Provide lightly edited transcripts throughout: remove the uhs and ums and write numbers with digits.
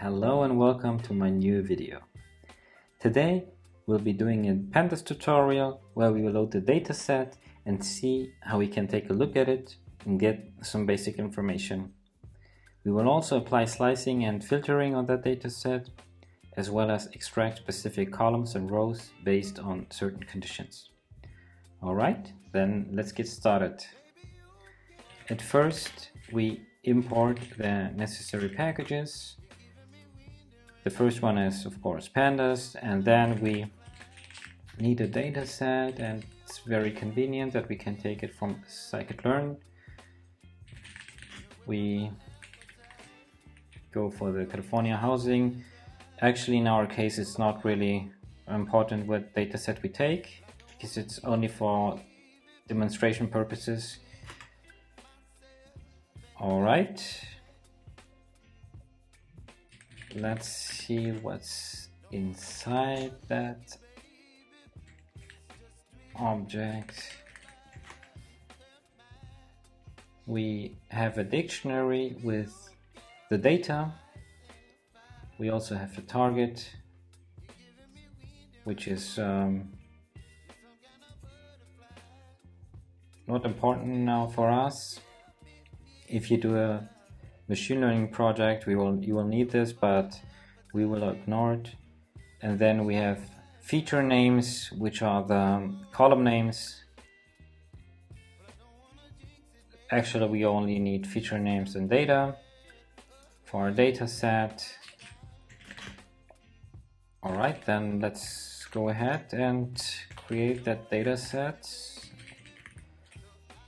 Hello and welcome to my new video. Today we'll be doing a pandas tutorial where we will load the dataset and see how we can take a look at it and get some basic information. We will also apply slicing and filtering on that dataset, as well as extract specific columns and rows based on certain conditions. Alright, then let's get started. At first we import the necessary packages. The first one is of course pandas, and then we need a data set, and it's very convenient that we can take it from scikit-learn. We go for the California housing. Actually, in our case it's not really important what data set we take, because it's only for demonstration purposes. Alright, let's see what's inside that object. We have a dictionary with the data. We also have a target, which is not important now for us. If you do a machine learning project, you will need this, but we will ignore it. And then we have feature names, which are the column names. Actually, we only need feature names and data for our data set. Alright, then let's go ahead and create that data set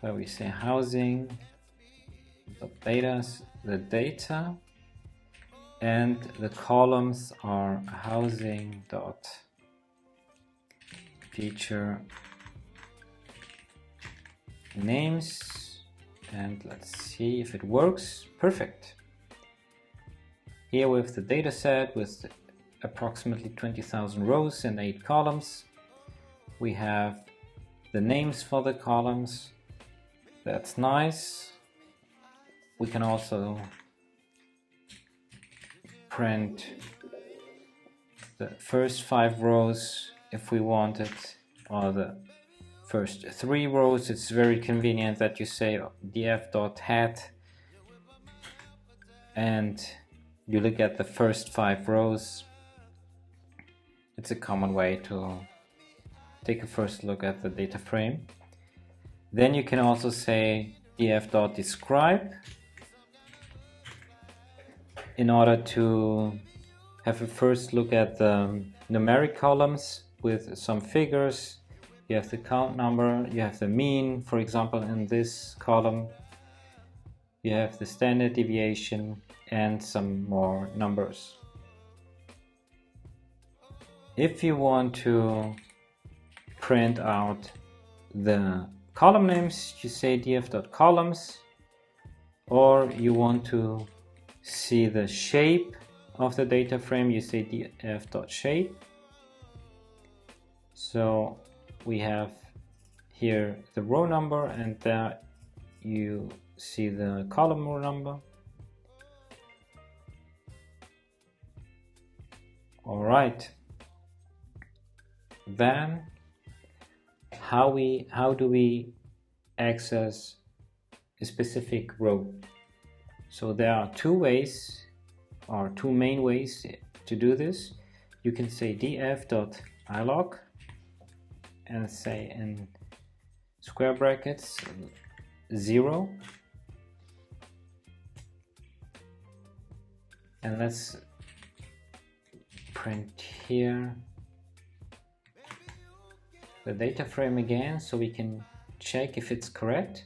where we say housing the data, and the columns are housing dot feature names, and let's see if it works. Perfect. Here with the data set with approximately 20,000 rows and 8 columns, we have the names for the columns. That's nice. We can also print the first 5 rows if we want it, or the first 3 rows. It's very convenient that you say df.hat and you look at the first 5 rows. It's a common way to take a first look at the data frame. Then you can also say df.describe in order to have a first look at the numeric columns with some figures. You have the count number, you have the mean, for example in this column, you have the standard deviation and some more numbers. If you want to print out the column names, you say df.columns, or you want to see the shape of the data frame, you say df.shape. So we have here the row number, and there you see the column row number. Alright, then how do we access a specific row? So there are 2 ways, or 2 main ways to do this. You can say df.ilog and say in square brackets 0, and let's print here the data frame again so we can check if it's correct.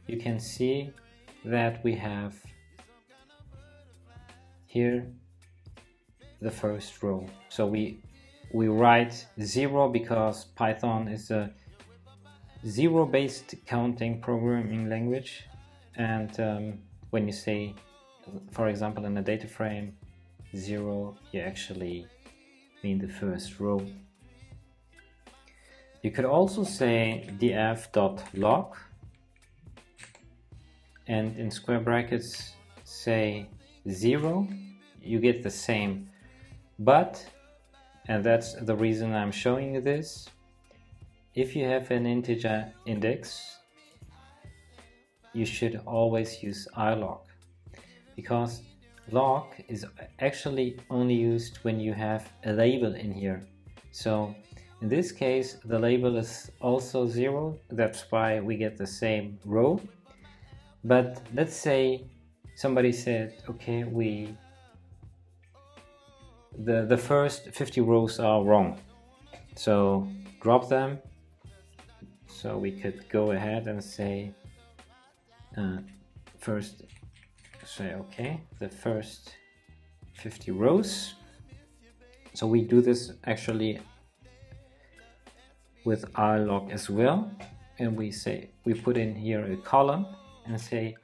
You can see that we have here the first row. So we write 0 because Python is a zero-based counting programming language, and when you say, for example, in a data frame 0, you actually mean the first row. You could also say df.log and in square brackets say 0. you get the same. But, and that's the reason I'm showing you this, if you have an integer index, you should always use ilog, because log is actually only used when you have a label in here. So in this case the label is also 0, that's why we get the same row. But let's say somebody said, okay, the first 50 rows are wrong, so drop them. So we could go ahead and say first say okay, the first 50 rows. So we do this actually with ilog as well, and we say, we put in here a column and say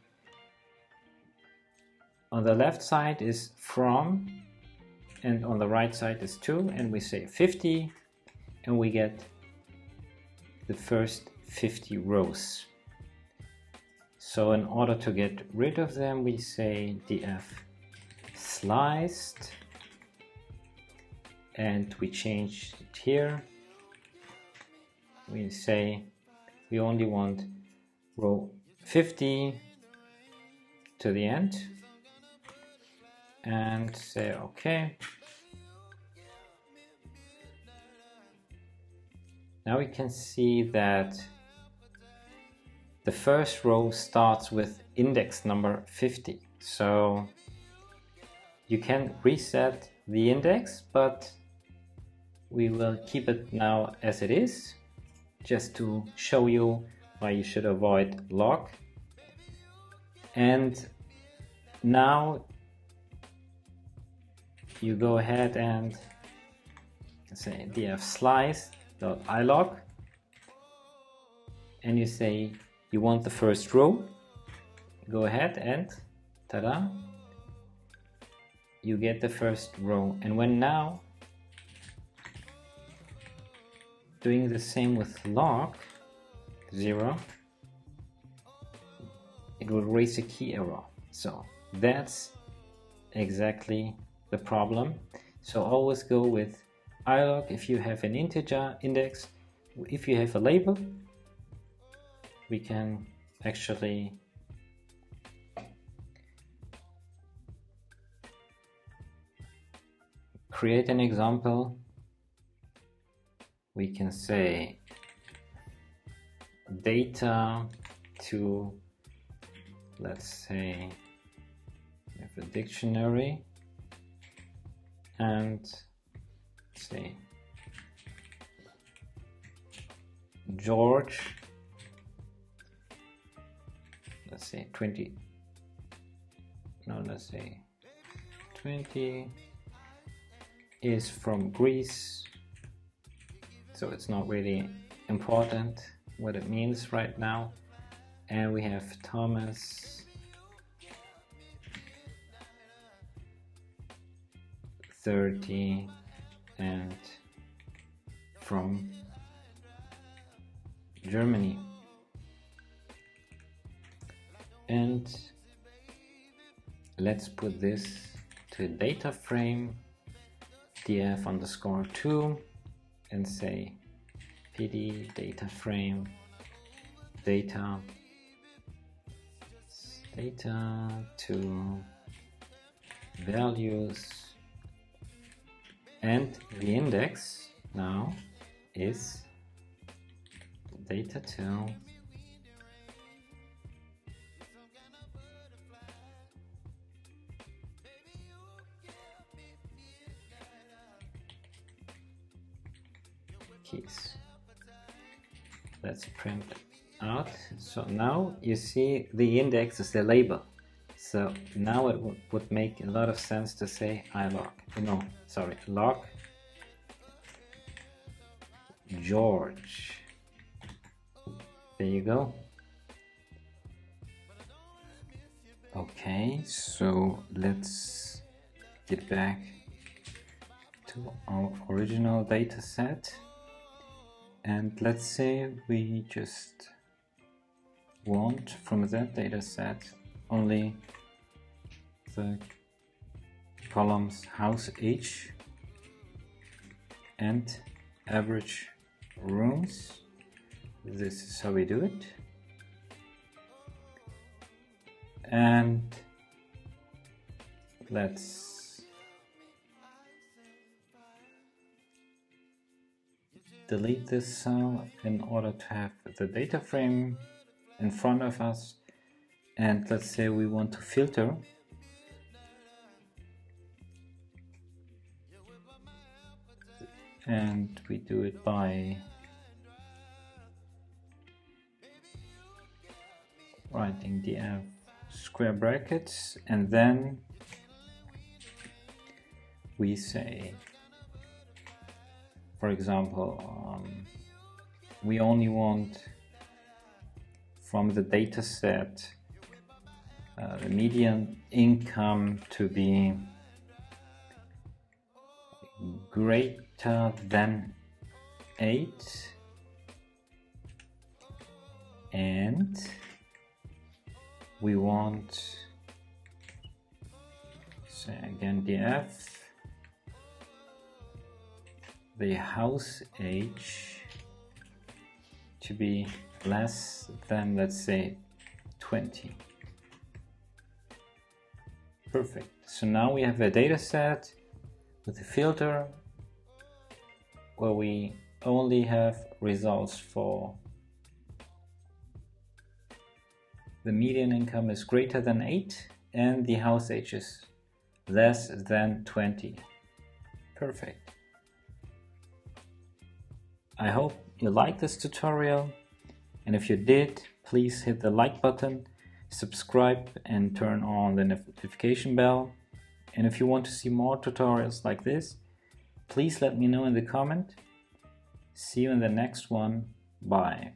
on the left side is from and on the right side is to, and we say 50, and we get the first 50 rows. So in order to get rid of them, we say df sliced, and we change it here. We say we only want row 50 to the end, and say okay. Now we can see that the first row starts with index number 50. So you can reset the index, but we will keep it now as it is, just to show you why you should avoid log. And now you go ahead and say df slice.ilog, and you say you want the first row. Go ahead and ta-da, you get the first row. And when now doing the same with log 0, it will raise a key error. So that's exactly the problem. So always go with ilog if you have an integer index. If you have a label, we can actually create an example. We can say data to, let's say, we have a dictionary, and say George, let's say 20, no, let's say 20 is from Greece. So it's not really important what it means right now. And we have Thomas 30 and from Germany. And let's put this to data frame df underscore 2 and say pd data frame data to values, and the index now is data to keys. Let's print out. So now you see the index is the label. So now it would make a lot of sense to say log George. There you go. Okay, so let's get back to our original data set, and let's say we just want from that data set only the columns house age and average rooms. This is how we do it. And let's delete this cell in order to have the data frame in front of us. And let's say we want to filter. And we do it by writing df square brackets, and then we say, for example, we only want from the data set the median income to be greater than 8, and we want, say again df, the house age to be less than, let's say, 20. Perfect. So now we have a data set with a filter where we only have results for the median income is greater than 8 and the house age is less than 20. Perfect. I hope you liked this tutorial, and if you did, please hit the like button, subscribe and turn on the notification bell. And if you want to see more tutorials like this, please let me know in the comment. See you in the next one. Bye.